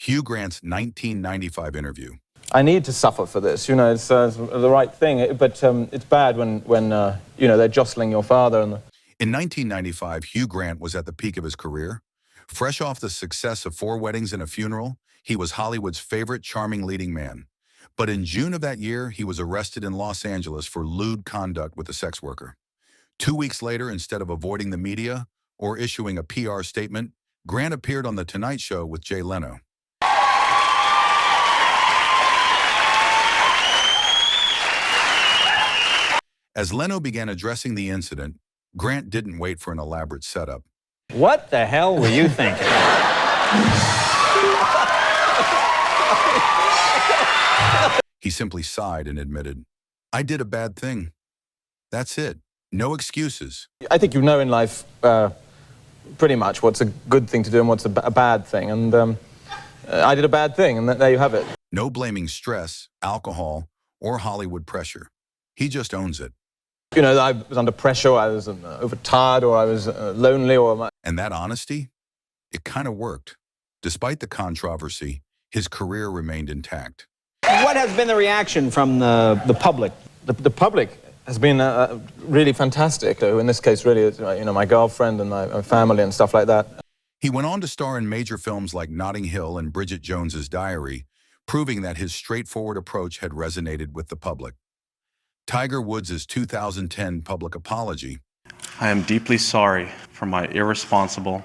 Hugh Grant's 1995 interview. I need to suffer for this, you know, it's the right thing, but it's bad when you know, they're jostling your father. In 1995, Hugh Grant was at the peak of his career. Fresh off the success of 4 Weddings and a Funeral, he was Hollywood's favorite charming leading man. But in June of that year, he was arrested in Los Angeles for lewd conduct with a sex worker. 2 weeks later, instead of avoiding the media or issuing a PR statement, Grant appeared on The Tonight Show with Jay Leno. As Leno began addressing the incident, Grant didn't wait for an elaborate setup. What the hell were you thinking? He simply sighed and admitted, "I did a bad thing. That's it. No excuses." I think you know in life pretty much what's a good thing to do and what's a bad thing, and I did a bad thing, and there you have it. No blaming stress, alcohol, or Hollywood pressure. He just owns it. You know, I was under pressure, I was overtired, or I was lonely, or... And that honesty, it kind of worked. Despite the controversy, his career remained intact. What has been the reaction from the public? The public has been really fantastic. In this case, really, you know, my girlfriend and my family and stuff like that. He went on to star in major films like Notting Hill and Bridget Jones's Diary, proving that his straightforward approach had resonated with the public. Tiger Woods' 2010 public apology. I am deeply sorry for my irresponsible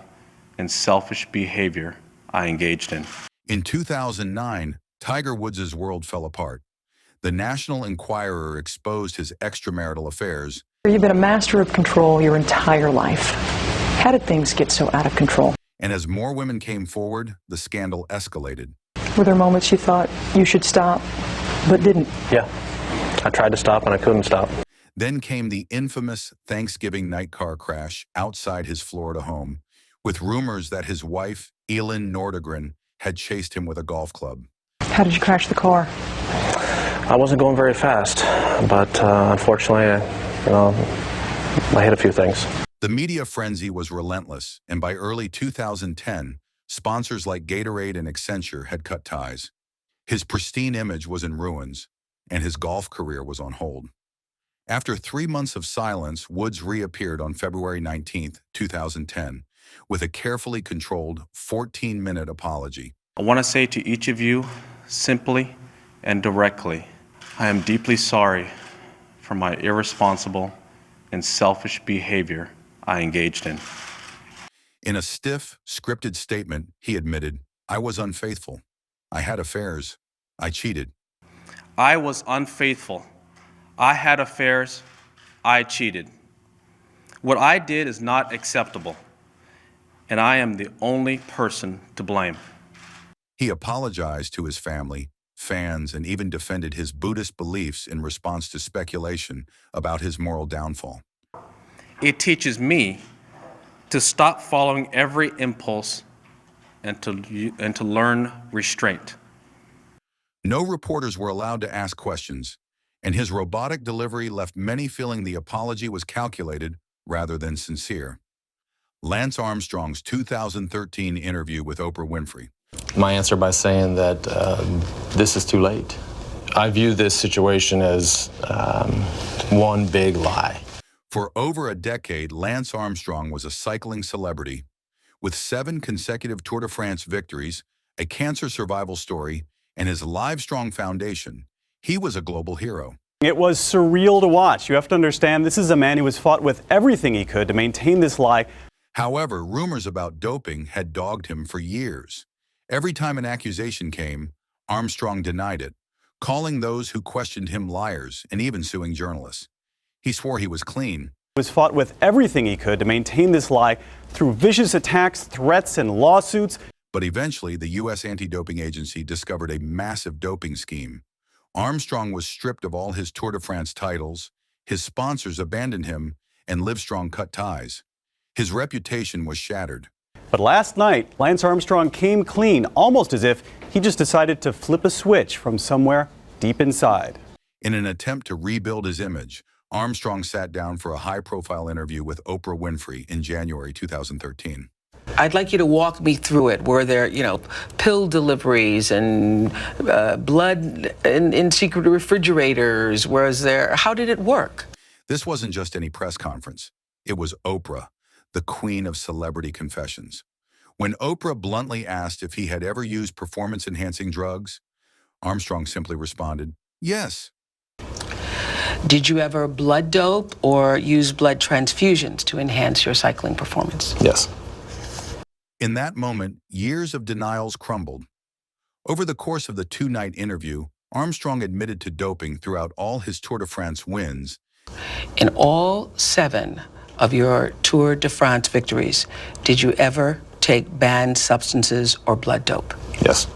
and selfish behavior I engaged in. In 2009, Tiger Woods' world fell apart. The National Enquirer exposed his extramarital affairs. You've been a master of control your entire life. How did things get so out of control? And as more women came forward, the scandal escalated. Were there moments you thought you should stop, but didn't? Yeah. I tried to stop and I couldn't stop. Then came the infamous Thanksgiving night car crash outside his Florida home, with rumors that his wife, Elin Nordegren, had chased him with a golf club. How did you crash the car? I wasn't going very fast, but unfortunately, I hit a few things. The media frenzy was relentless, and by early 2010, sponsors like Gatorade and Accenture had cut ties. His pristine image was in ruins, and his golf career was on hold. After 3 months of silence, Woods reappeared on February 19, 2010, with a carefully controlled 14-minute apology. I want to say to each of you, simply and directly, I am deeply sorry for my irresponsible and selfish behavior I engaged in. In a stiff, scripted statement, he admitted, "I was unfaithful. I had affairs. I cheated." I was unfaithful. I had affairs. I cheated. What I did is not acceptable, and I am the only person to blame. He apologized to his family, fans, and even defended his Buddhist beliefs in response to speculation about his moral downfall. It teaches me to stop following every impulse and to learn restraint. No reporters were allowed to ask questions, and his robotic delivery left many feeling the apology was calculated rather than sincere. Lance Armstrong's 2013 interview with Oprah Winfrey. My answer by saying that this is too late. I view this situation as one big lie. For over a decade, Lance Armstrong was a cycling celebrity. With 7 consecutive Tour de France victories, a cancer survival story, and his Livestrong Foundation, he was a global hero. It was surreal to watch. You have to understand, this is a man who has fought with everything he could to maintain this lie. However, rumors about doping had dogged him for years. Every time an accusation came, Armstrong denied it, calling those who questioned him liars and even suing journalists. He swore he was clean. He has fought with everything he could to maintain this lie through vicious attacks, threats, and lawsuits. But eventually, the U.S. Anti-Doping Agency discovered a massive doping scheme. Armstrong was stripped of all his Tour de France titles, his sponsors abandoned him, and Livestrong cut ties. His reputation was shattered. But last night, Lance Armstrong came clean, almost as if he just decided to flip a switch from somewhere deep inside. In an attempt to rebuild his image, Armstrong sat down for a high-profile interview with Oprah Winfrey in January 2013. I'd like you to walk me through it. Were there, pill deliveries and blood in secret refrigerators? How did it work? This wasn't just any press conference. It was Oprah, the queen of celebrity confessions. When Oprah bluntly asked if he had ever used performance-enhancing drugs, Armstrong simply responded, yes. Did you ever blood dope or use blood transfusions to enhance your cycling performance? Yes. In that moment, years of denials crumbled. Over the course of the two-night interview, Armstrong admitted to doping throughout all his Tour de France wins. In all 7 of your Tour de France victories, did you ever take banned substances or blood dope? Yes.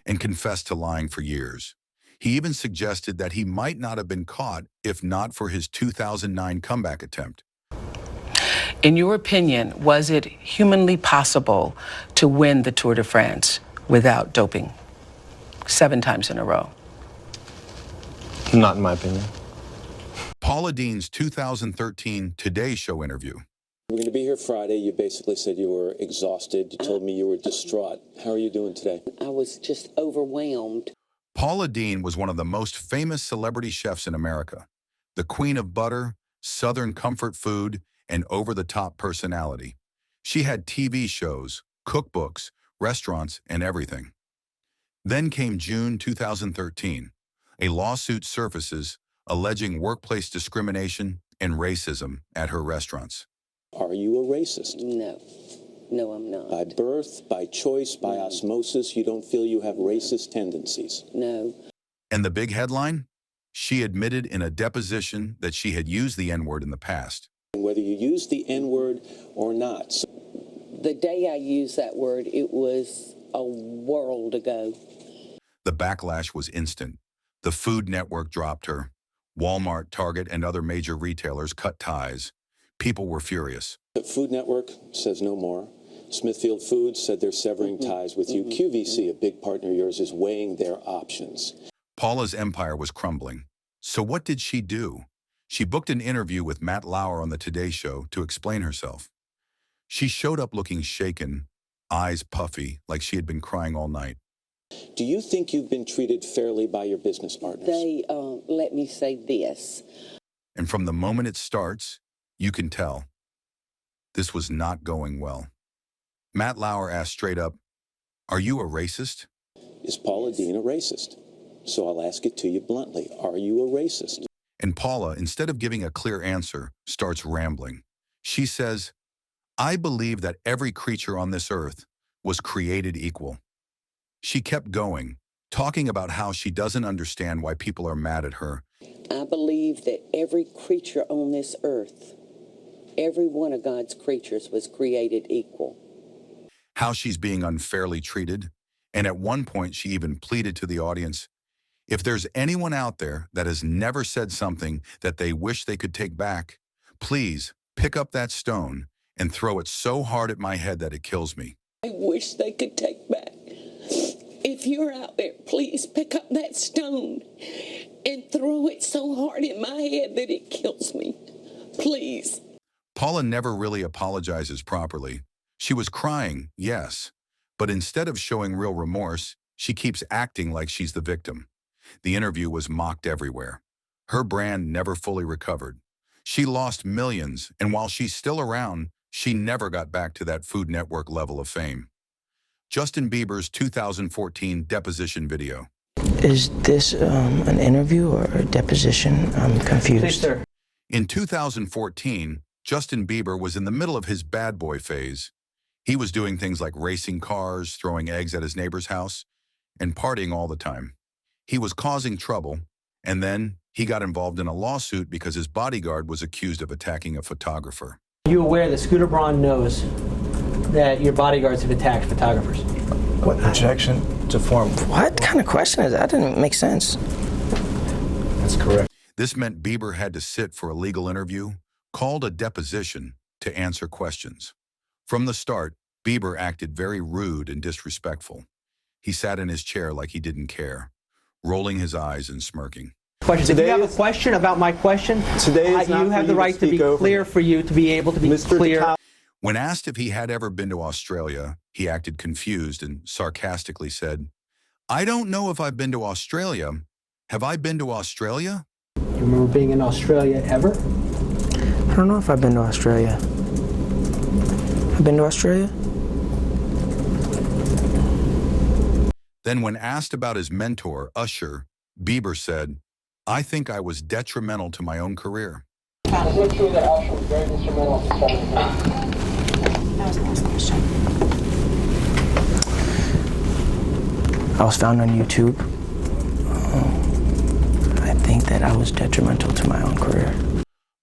And confessed to lying for years. He even suggested that he might not have been caught if not for his 2009 comeback attempt. In your opinion, was it humanly possible to win the Tour de France without doping 7 times in a row? Not in my opinion. Paula Deen's 2013 Today Show interview. We're going to be here Friday. You basically said you were exhausted. You told me you were distraught. How are you doing today? I was just overwhelmed. Paula Deen was one of the most famous celebrity chefs in America, the queen of butter, Southern comfort food, and over-the-top personality. She had TV shows, cookbooks, restaurants, and everything. Then came June 2013. A lawsuit surfaces alleging workplace discrimination and racism at her restaurants. Are you a racist? No. No, I'm not. By birth, by choice, by osmosis, you don't feel you have racist tendencies? No. And the big headline? She admitted in a deposition that she had used the N-word in the past. Whether you use the N-word or not. The day I used that word, it was a world ago. The backlash was instant. The Food Network dropped her. Walmart, Target, and other major retailers cut ties. People were furious. The Food Network says no more. Smithfield Foods said they're severing ties with you. QVC, a big partner of yours, is weighing their options. Paula's empire was crumbling. So what did she do? She booked an interview with Matt Lauer on the Today Show to explain herself. She showed up looking shaken, eyes puffy, like she had been crying all night. Do you think you've been treated fairly by your business partners? They let me say this. And from the moment it starts, you can tell. This was not going well. Matt Lauer asked straight up, "Are you a racist?" Is Paula Deen a racist? So I'll ask it to you bluntly. Are you a racist? And Paula, instead of giving a clear answer, starts rambling. She says, "I believe that every creature on this earth was created equal." She kept going, talking about how she doesn't understand why people are mad at her. I believe that every creature on this earth, every one of God's creatures was created equal. How she's being unfairly treated. And at one point, she even pleaded to the audience, if there's anyone out there that has never said something that they wish they could take back, please pick up that stone and throw it so hard at my head that it kills me. I wish they could take back. If you're out there, please pick up that stone and throw it so hard in my head that it kills me. Please. Paula never really apologizes properly. She was crying, yes, but instead of showing real remorse, she keeps acting like she's the victim. The interview was mocked everywhere. Her brand never fully recovered. She lost millions, and while she's still around, she never got back to that Food Network level of fame. Justin Bieber's 2014 deposition video. Is this an interview or a deposition? I'm confused. Please, sir. In 2014, Justin Bieber was in the middle of his bad boy phase. He was doing things like racing cars, throwing eggs at his neighbor's house, and partying all the time. He was causing trouble, and then he got involved in a lawsuit because his bodyguard was accused of attacking a photographer. Are you aware that Scooter Braun knows that your bodyguards have attacked photographers? What objection to form? What kind of question is that? That didn't make sense. That's correct. This meant Bieber had to sit for a legal interview, called a deposition, to answer questions. From the start, Bieber acted very rude and disrespectful. He sat in his chair like he didn't care, rolling his eyes and smirking. Questions. If you have a question about my question, Today is not you have the right to be clear for you to be able to be clear. When asked if he had ever been to Australia, he acted confused and sarcastically said, "I don't know if I've been to Australia. Have I been to Australia?" You remember being in Australia ever? I don't know if I've been to Australia. I've been to Australia? Then when asked about his mentor, Usher, Bieber said, "I think I was detrimental to my own career." Is it true that Usher was very instrumental in setting the path? That was the last question. I was found on YouTube. I think that I was detrimental to my own career.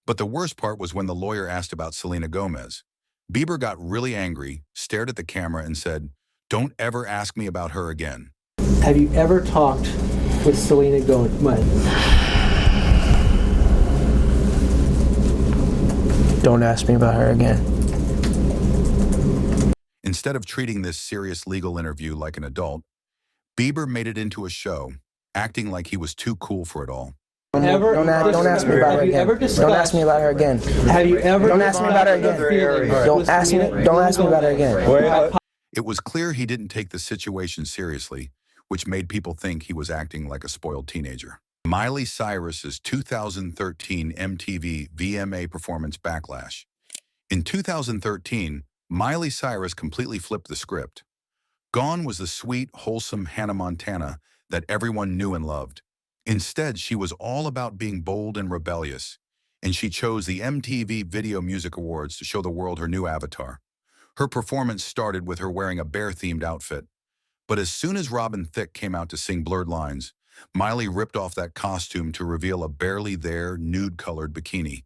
But the worst part was when the lawyer asked about Selena Gomez. Bieber got really angry, stared at the camera, and said, "Don't ever ask me about her again." Have you ever talked with Selena Gomez? Don't ask me about her again. Instead of treating this serious legal interview like an adult, Bieber made it into a show, acting like he was too cool for it all. Don't ask me about her again. Don't ask me about her again. Have you ever? Don't ask me about her again. Don't ask me about her again. It was clear he didn't take the situation seriously, which made people think he was acting like a spoiled teenager. Miley Cyrus's 2013 MTV VMA performance backlash. In 2013, Miley Cyrus completely flipped the script. Gone was the sweet, wholesome Hannah Montana that everyone knew and loved. Instead, she was all about being bold and rebellious, and she chose the MTV Video Music Awards to show the world her new avatar. Her performance started with her wearing a bear-themed outfit. But as soon as Robin Thicke came out to sing Blurred Lines, Miley ripped off that costume to reveal a barely there, nude-colored bikini.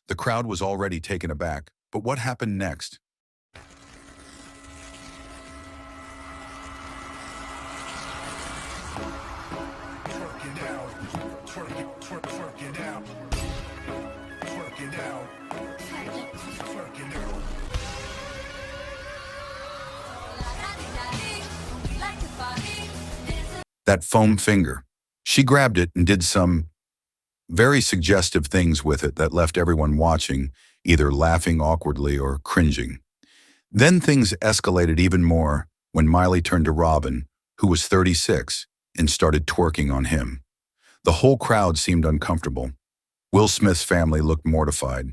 The crowd was already taken aback, but what happened next? That foam finger. She grabbed it and did some very suggestive things with it that left everyone watching, either laughing awkwardly or cringing. Then things escalated even more when Miley turned to Robin, who was 36, and started twerking on him. The whole crowd seemed uncomfortable. Will Smith's family looked mortified.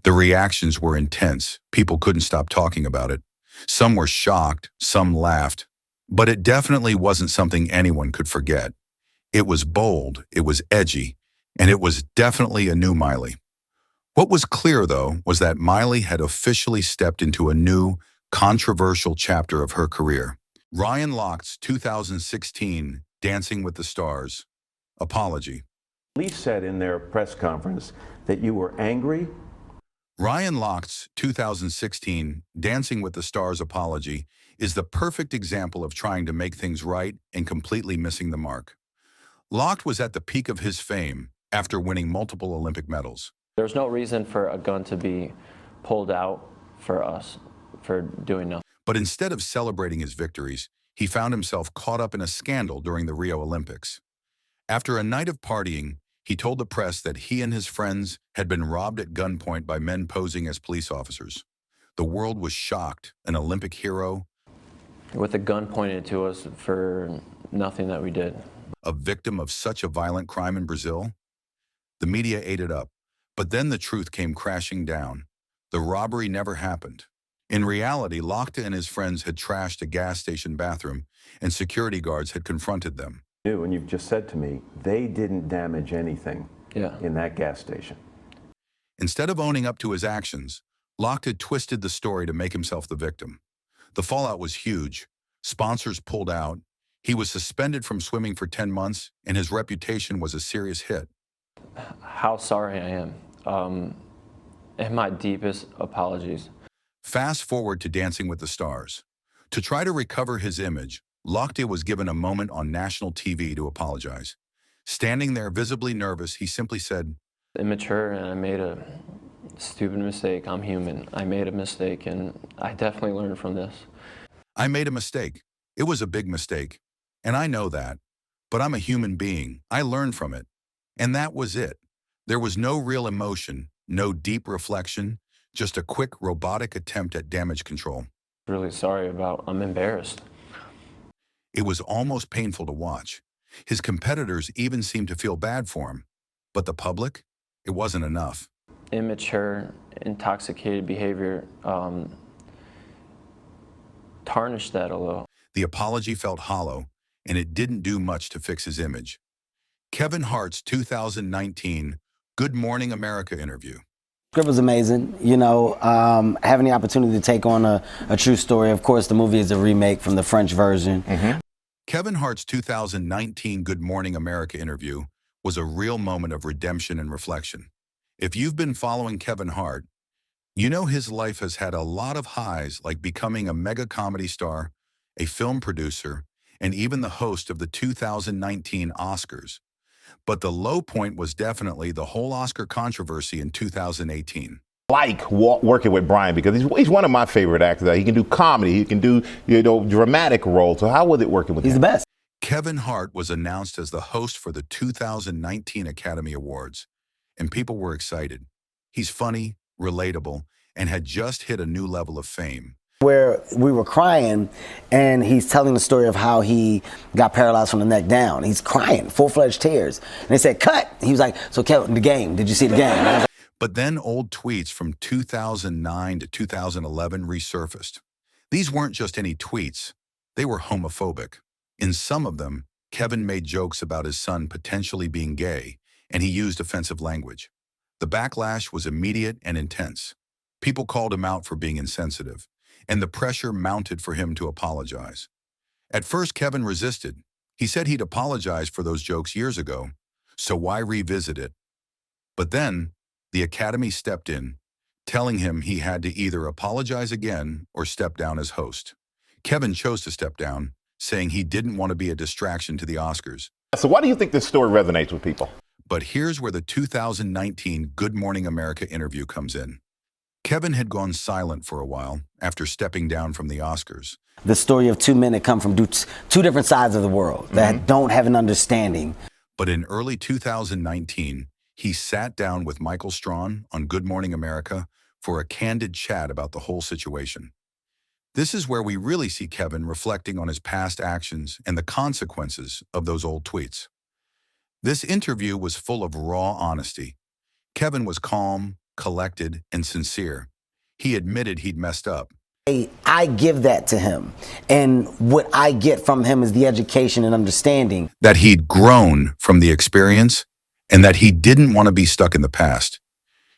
The reactions were intense. People couldn't stop talking about it. Some were shocked, some laughed. But it definitely wasn't something anyone could forget. It was bold, it was edgy, and it was definitely a new Miley. What was clear, though, was that Miley had officially stepped into a new, controversial chapter of her career. Ryan Lochte's 2016 Dancing with the Stars apology. Police said in their press conference that you were angry. Ryan Lochte's 2016 Dancing with the Stars apology is the perfect example of trying to make things right and completely missing the mark. Lochte was at the peak of his fame after winning multiple Olympic medals. There's no reason for a gun to be pulled out for us for doing nothing. But instead of celebrating his victories, he found himself caught up in a scandal during the Rio Olympics. After a night of partying, he told the press that he and his friends had been robbed at gunpoint by men posing as police officers. The world was shocked. An Olympic hero, With a gun pointed to us for nothing that we did. A victim of such a violent crime in Brazil? The media ate it up, but then the truth came crashing down. The robbery never happened. In reality, Lochte and his friends had trashed a gas station bathroom, and security guards had confronted them. And you've just said to me, they didn't damage anything in that gas station. Instead of owning up to his actions, Lochte twisted the story to make himself the victim. The fallout was huge. Sponsors pulled out. He was suspended from swimming for 10 months, and his reputation was a serious hit. How sorry I am. And my deepest apologies. Fast forward to Dancing with the Stars. To try to recover his image, Lochte was given a moment on national TV to apologize. Standing there visibly nervous, he simply said, Immature, and I made a stupid mistake. I'm human. I made a mistake, and I definitely learned from this. I made a mistake. It was a big mistake. And I know that. But I'm a human being. I learned from it. And that was it. There was no real emotion, no deep reflection, Just a quick robotic attempt at damage control. Really sorry about, I'm embarrassed. It was almost painful to watch. His competitors even seemed to feel bad for him. But the public? It wasn't enough. Immature, intoxicated behavior tarnished that a little. The apology felt hollow, and it didn't do much to fix his image. Kevin Hart's 2019 Good Morning America interview. Script was amazing. You know, having the opportunity to take on a true story. Of course, the movie is a remake from the French version. Kevin Hart's 2019 Good Morning America interview was a real moment of redemption and reflection. If you've been following Kevin Hart, you know his life has had a lot of highs, like becoming a mega comedy star, a film producer, and even the host of the 2019 Oscars. But the low point was definitely the whole Oscar controversy in 2018. Like working with Brian because he's one of my favorite actors. He can do comedy, he can do dramatic roles. So how was it working with him? He's the best. Kevin Hart was announced as the host for the 2019 Academy Awards, and people were excited. He's funny, relatable, and had just hit a new level of fame. Where we were crying, and he's telling the story of how he got paralyzed from the neck down. He's crying, full-fledged tears. And they said, cut! He was like, so Kevin, the game, did you see the game? But then old tweets from 2009 to 2011 resurfaced. These weren't just any tweets, they were homophobic. In some of them, Kevin made jokes about his son potentially being gay, and he used offensive language. The backlash was immediate and intense. People called him out for being insensitive, and the pressure mounted for him to apologize. At first, Kevin resisted. He said he'd apologized for those jokes years ago, so why revisit it? But then, the Academy stepped in, telling him he had to either apologize again or step down as host. Kevin chose to step down, saying he didn't want to be a distraction to the Oscars. So why do you think this story resonates with people? But here's where the 2019 Good Morning America interview comes in. Kevin had gone silent for a while after stepping down from the Oscars. The story of two men that come from two different sides of the world that don't have an understanding. But in early 2019, he sat down with Michael Strawn on Good Morning America for a candid chat about the whole situation. This is where we really see Kevin reflecting on his past actions and the consequences of those old tweets. This interview was full of raw honesty. Kevin was calm, collected, and sincere. He admitted he'd messed up. I give that to him. And what I get from him is the education and understanding. That he'd grown from the experience and that he didn't want to be stuck in the past.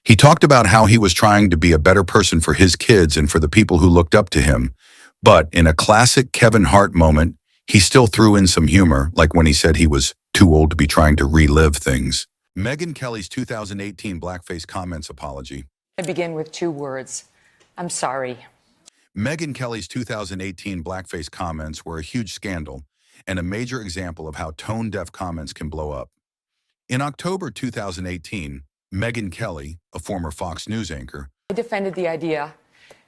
He talked about how he was trying to be a better person for his kids and for the people who looked up to him. But in a classic Kevin Hart moment, he still threw in some humor, like when he said he was too old to be trying to relive things. Megyn Kelly's 2018 blackface comments apology. I begin with two words. I'm sorry. Megyn Kelly's 2018 blackface comments were a huge scandal and a major example of how tone-deaf comments can blow up. In October 2018, Megyn Kelly, a former Fox News anchor, I defended the idea,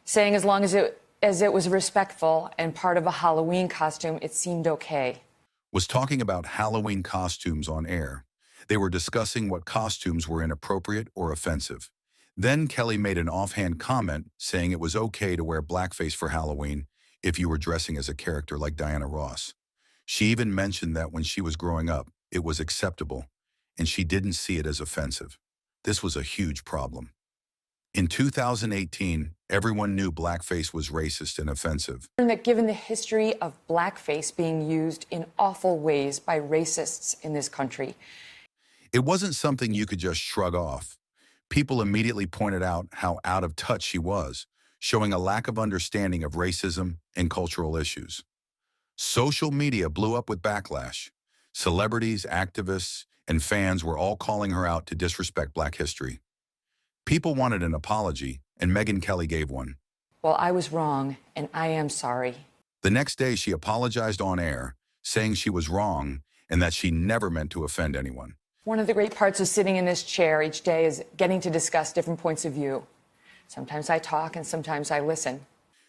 saying as long as it was respectful and part of a Halloween costume, it seemed okay. Was talking about Halloween costumes on air. They were discussing what costumes were inappropriate or offensive. Then Kelly made an offhand comment saying it was okay to wear blackface for Halloween if you were dressing as a character like Diana Ross. She even mentioned that when she was growing up, it was acceptable, and she didn't see it as offensive. This was a huge problem. In 2018, everyone knew blackface was racist and offensive. That given the history of blackface being used in awful ways by racists in this country, it wasn't something you could just shrug off. People immediately pointed out how out of touch she was, showing a lack of understanding of racism and cultural issues. Social media blew up with backlash. Celebrities, activists, and fans were all calling her out to disrespect Black history. People wanted an apology, and Megyn Kelly gave one. well, I was wrong, and I am sorry. The next day, she apologized on air, saying she was wrong and that she never meant to offend anyone. One of the great parts of sitting in this chair each day is getting to discuss different points of view. Sometimes I talk and sometimes I listen.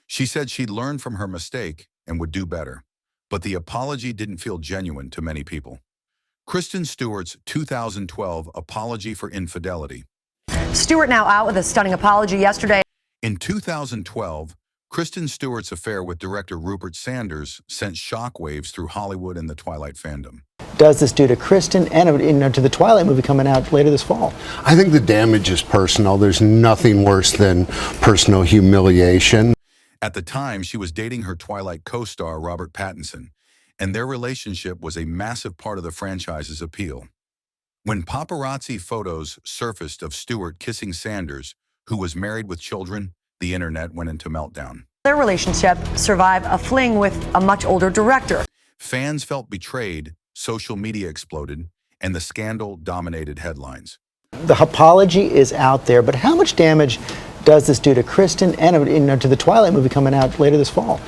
She said she'd learned from her mistake and would do better, but the apology didn't feel genuine to many people. Kristen Stewart's 2012 apology for infidelity. Stewart now out with a stunning apology yesterday. In 2012, Kristen Stewart's affair with director Rupert Sanders sent shockwaves through Hollywood and the Twilight fandom. Does this do to Kristen and to the Twilight movie coming out later this fall? I think the damage is personal. There's nothing worse than personal humiliation. At the time, she was dating her Twilight co-star Robert Pattinson, and their relationship was a massive part of the franchise's appeal. When paparazzi photos surfaced of Stewart kissing Sanders, who was married with children, the internet went into meltdown. Their relationship survived a fling with a much older director. Fans felt betrayed, social media exploded, and the scandal dominated headlines. The apology is out there, but how much damage does this do to Kristen and to the Twilight movie coming out later this fall?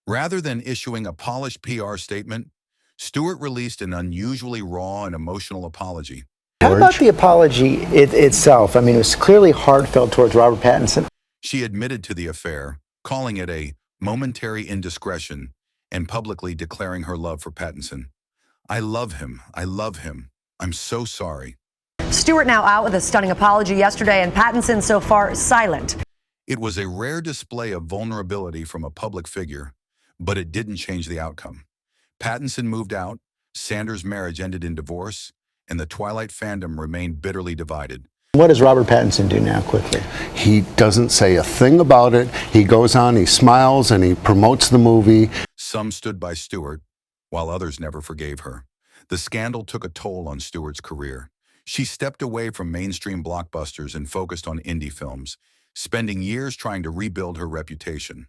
Rather than issuing a polished PR statement, Stewart released an unusually raw and emotional apology. How about the apology itself? I mean, it was clearly heartfelt towards Robert Pattinson. She admitted to the affair, calling it a momentary indiscretion and publicly declaring her love for Pattinson. I love him. I love him. I'm so sorry. Stewart now out with a stunning apology yesterday, and Pattinson so far silent. It was a rare display of vulnerability from a public figure, but it didn't change the outcome. Pattinson moved out, Sanders' marriage ended in divorce, and the Twilight fandom remained bitterly divided. What does Robert Pattinson do now, quickly? He doesn't say a thing about it. He goes on, he smiles, and he promotes the movie. Some stood by Stewart, while others never forgave her. The scandal took a toll on Stewart's career. She stepped away from mainstream blockbusters and focused on indie films, spending years trying to rebuild her reputation.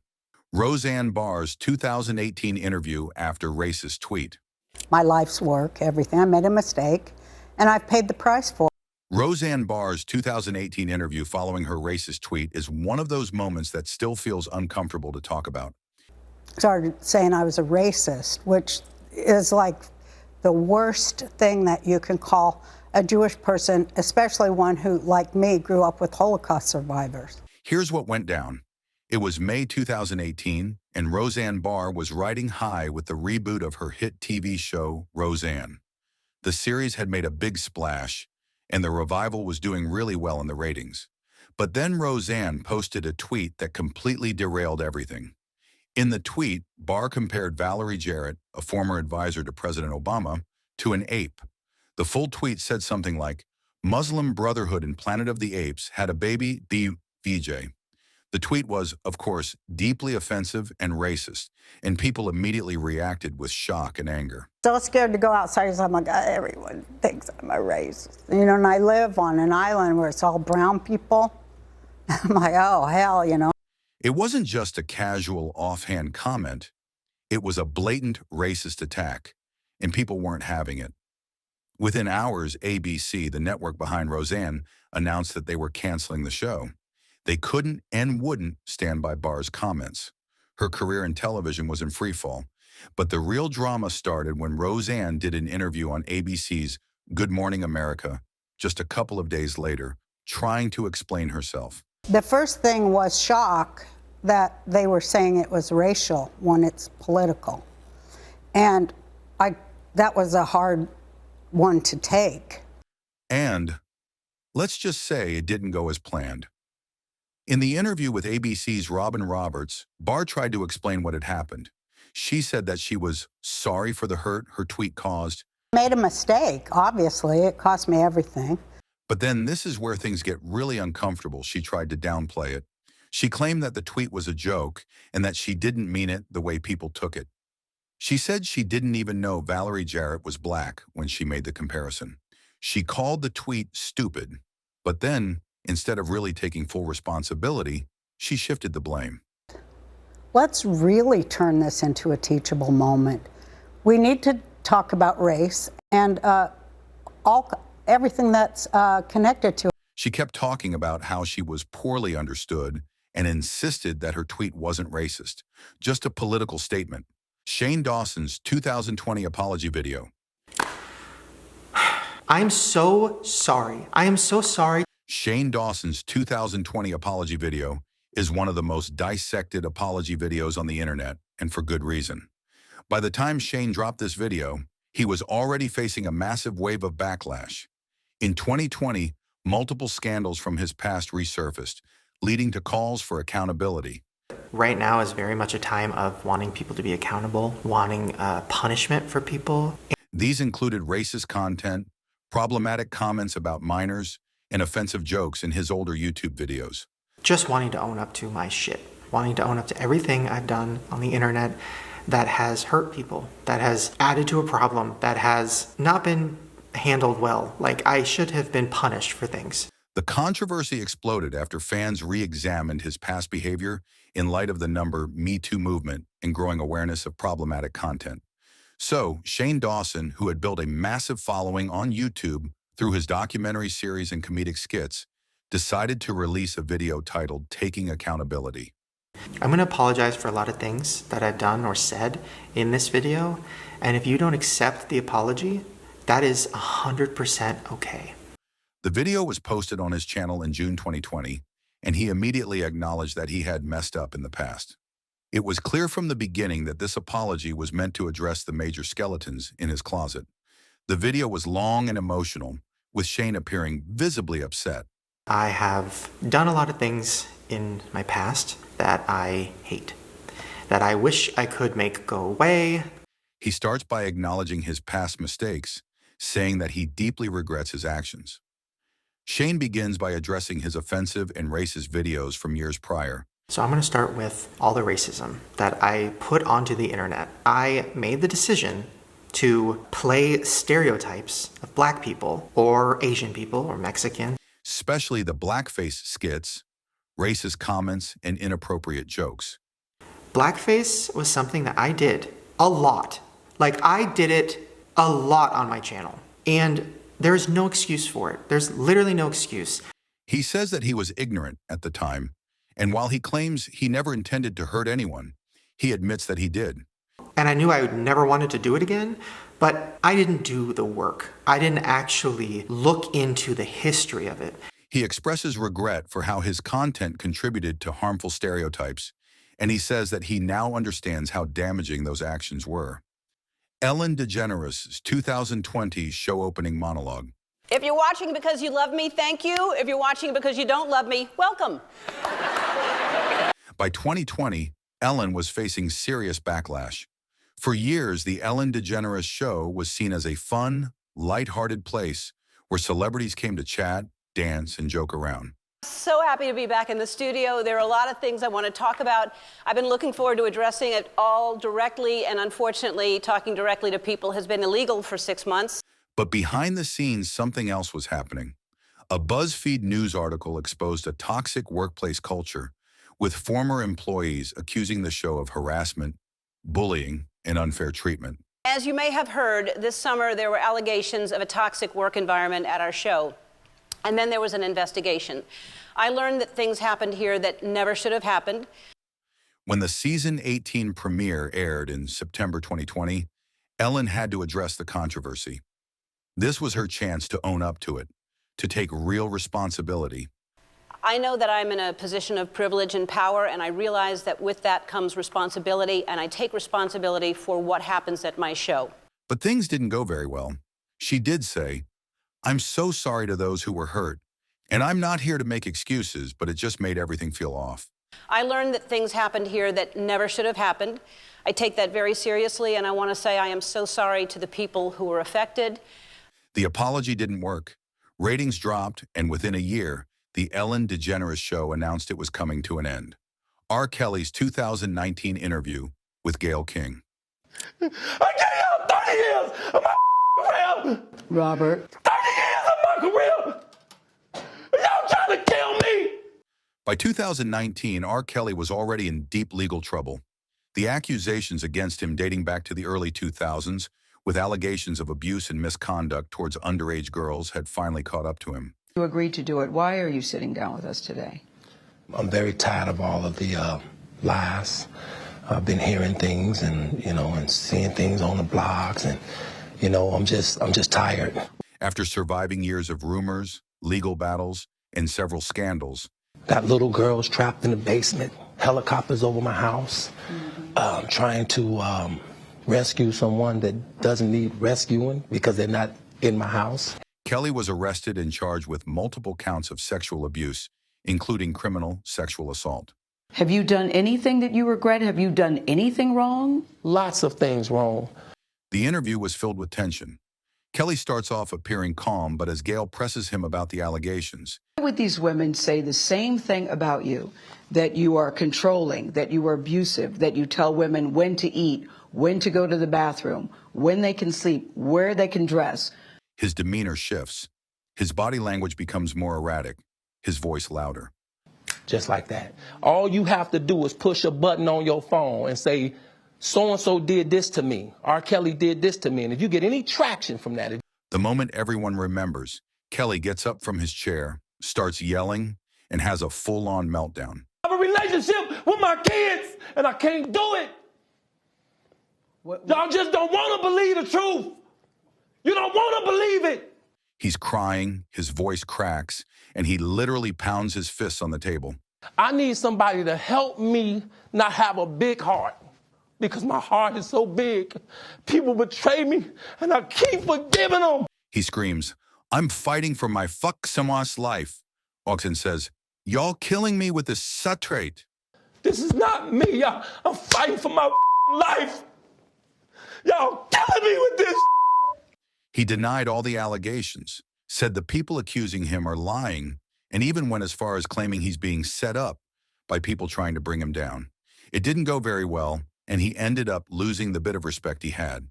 Roseanne Barr's 2018 interview after racist tweet. My life's work, everything. I made a mistake, and I've paid the price for it. Roseanne Barr's 2018 interview following her racist tweet is one of those moments that still feels uncomfortable to talk about. Started saying I was a racist, which is like the worst thing that you can call a Jewish person, especially one who, like me, grew up with Holocaust survivors. Here's what went down. It was May 2018, and Roseanne Barr was riding high with the reboot of her hit TV show, Roseanne. The series had made a big splash, and the revival was doing really well in the ratings. But then Roseanne posted a tweet that completely derailed everything. In the tweet, Barr compared Valerie Jarrett, a former advisor to President Obama, to an ape. The full tweet said something like, Muslim Brotherhood and Planet of the Apes had a baby, the VJ. The tweet was, of course, deeply offensive and racist, and people immediately reacted with shock and anger. So scared to go outside because I'm like, everyone thinks I'm a racist. You know, and I live on an island where it's all brown people. I'm like, oh, hell, you know. It wasn't just a casual, offhand comment. It was a blatant racist attack, and people weren't having it. Within hours, ABC, the network behind Roseanne, announced that they were canceling the show. They couldn't and wouldn't stand by Barr's comments. Her career in television was in freefall, but the real drama started when Roseanne did an interview on ABC's Good Morning America just a couple of days later, trying to explain herself. The first thing was shock that they were saying it was racial when it's political. And that was a hard one to take. And let's just say it didn't go as planned. In the interview with ABC's Robin Roberts, Barr tried to explain what had happened. She said that she was sorry for the hurt her tweet caused. Made a mistake, obviously. It cost me everything. But then this is where things get really uncomfortable. She tried to downplay it. She claimed that the tweet was a joke and that she didn't mean it the way people took it. She said she didn't even know Valerie Jarrett was black when she made the comparison. She called the tweet stupid, but then, instead of really taking full responsibility, she shifted the blame. Let's really turn this into a teachable moment. We need to talk about race and everything that's connected to it. She kept talking about how she was poorly understood and insisted that her tweet wasn't racist, just a political statement. Shane Dawson's 2020 apology video. I'm so sorry. I am so sorry. Shane Dawson's 2020 apology video is one of the most dissected apology videos on the internet, and for good reason. By the time Shane dropped this video, he was already facing a massive wave of backlash. In 2020, multiple scandals from his past resurfaced, leading to calls for accountability. Right now is very much a time of wanting people to be accountable, wanting punishment for people. These included racist content, problematic comments about minors, and offensive jokes in his older YouTube videos. Just wanting to own up to my shit, wanting to own up to everything I've done on the internet that has hurt people, that has added to a problem, that has not been handled well. Like, I should have been punished for things. The controversy exploded after fans re-examined his past behavior in light of the Me Too movement and growing awareness of problematic content. So, Shane Dawson, who had built a massive following on YouTube through his documentary series and comedic skits, decided to release a video titled Taking Accountability. I'm going to apologize for a lot of things that I've done or said in this video, and if you don't accept the apology, that is 100% okay. The video was posted on his channel in June 2020, and he immediately acknowledged that he had messed up in the past. It was clear from the beginning that this apology was meant to address the major skeletons in his closet. The video was long and emotional, with Shane appearing visibly upset. I have done a lot of things in my past that I hate, that I wish I could make go away. He starts by acknowledging his past mistakes, saying that he deeply regrets his actions. Shane begins by addressing his offensive and racist videos from years prior. So I'm going to start with all the racism that I put onto the internet. I made the decision to play stereotypes of black people or Asian people or Mexican. Especially the blackface skits, racist comments, and inappropriate jokes. Blackface was something that I did a lot. Like, I did it a lot on my channel. And there's no excuse for it. There's literally no excuse. He says that he was ignorant at the time, and while he claims he never intended to hurt anyone, he admits that he did. And I knew I would never wanted to do it again, but I didn't do the work. I didn't actually look into the history of it. He expresses regret for how his content contributed to harmful stereotypes, and he says that he now understands how damaging those actions were. Ellen DeGeneres' 2020 show opening monologue. If you're watching because you love me, thank you. If you're watching because you don't love me, welcome. By 2020, Ellen was facing serious backlash. For years, the Ellen DeGeneres show was seen as a fun, lighthearted place where celebrities came to chat, dance, and joke around. So happy to be back in the studio. There are a lot of things I want to talk about. I've been looking forward to addressing it all directly, and unfortunately, talking directly to people has been illegal for 6 months. But behind the scenes, something else was happening. A BuzzFeed news article exposed a toxic workplace culture, with former employees accusing the show of harassment, bullying, and unfair treatment. As you may have heard, this summer there were allegations of a toxic work environment at our show. And then there was an investigation. I learned that things happened here that never should have happened. When the season 18 premiere aired in September 2020, Ellen had to address the controversy. This was her chance to own up to it, to take real responsibility. I know that I'm in a position of privilege and power, and I realize that with that comes responsibility, and I take responsibility for what happens at my show. But things didn't go very well. She did say, "I'm so sorry to those who were hurt, and I'm not here to make excuses, but it just made everything feel off." I learned that things happened here that never should have happened. I take that very seriously, and I want to say I am so sorry to the people who were affected. The apology didn't work. Ratings dropped, and within a year, the Ellen DeGeneres show announced it was coming to an end. R. Kelly's 2019 interview with Gayle King. I gave y'all 30 years of my career. Robert. 30 years of my career. Y'all trying to kill me. By 2019, R. Kelly was already in deep legal trouble. The accusations against him dating back to the early 2000s, with allegations of abuse and misconduct towards underage girls, had finally caught up to him. You agreed to do it. Why are you sitting down with us today? I'm very tired of all of the lies. I've been hearing things and, and seeing things on the blogs, and, I'm just tired. After surviving years of rumors, legal battles, and several scandals. Got little girls trapped in the basement, helicopters over my house, trying to rescue someone that doesn't need rescuing because they're not in my house. Kelly was arrested and charged with multiple counts of sexual abuse, including criminal sexual assault. Have you done anything that you regret? Have you done anything wrong? Lots of things wrong. The interview was filled with tension. Kelly starts off appearing calm, but as Gail presses him about the allegations, Why would these women say the same thing about you? That you are controlling, that you are abusive, that you tell women when to eat, when to go to the bathroom, when they can sleep, where they can dress. his demeanor shifts. His body language becomes more erratic, his voice louder. Just like that. All you have to do is push a button on your phone and say, so-and-so did this to me. R. Kelly did this to me. And if you get any traction from that. The moment everyone remembers, Kelly gets up from his chair, starts yelling, and has a full-on meltdown. I have a relationship with my kids, and I can't do it. Y'all just don't want to believe the truth. You don't want to believe it. He's crying, his voice cracks, and he literally pounds his fists on the table. I need somebody to help me not have a big heart, because my heart is so big. People betray me, and I keep forgiving them. He screams, "I'm fighting for my fuck-samas life." Ogden says, "Y'all killing me with this sutrate." This is not me. I'm fighting for my life. Y'all killing me with this. He denied all the allegations, said the people accusing him are lying, and even went as far as claiming he's being set up by people trying to bring him down. It didn't go very well, and he ended up losing the bit of respect he had.